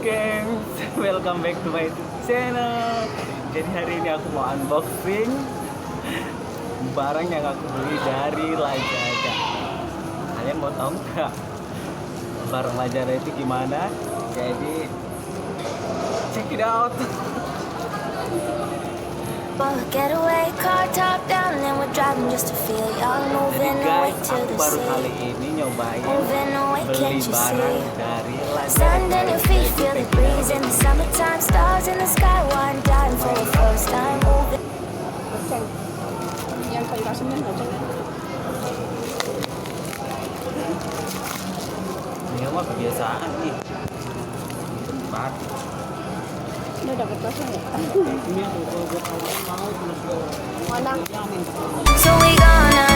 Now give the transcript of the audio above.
gengs, welcome back to my channel. Jadi hari ini aku mau unboxing barang yang aku beli dari Lazada. Kalian mau tahu nggak barang Lazada itu gimana? Jadi check it out. Getaway car top down and we're driving just to feel young, moving away Guys, to aku the baru sea. kali ini nyobain Moving away, beli can't you barang see? dari Lazada. Sand in your feet, feel the breeze in the summertime. Stars in the sky, one dime for the first time. Moving. Yang kayu asamnya ngoceng kan? Ini mah kebiasaan nih. Cepat. Ini udah kertasnya nggak? Ini tuh kalau gue tahu Mana? So we gonna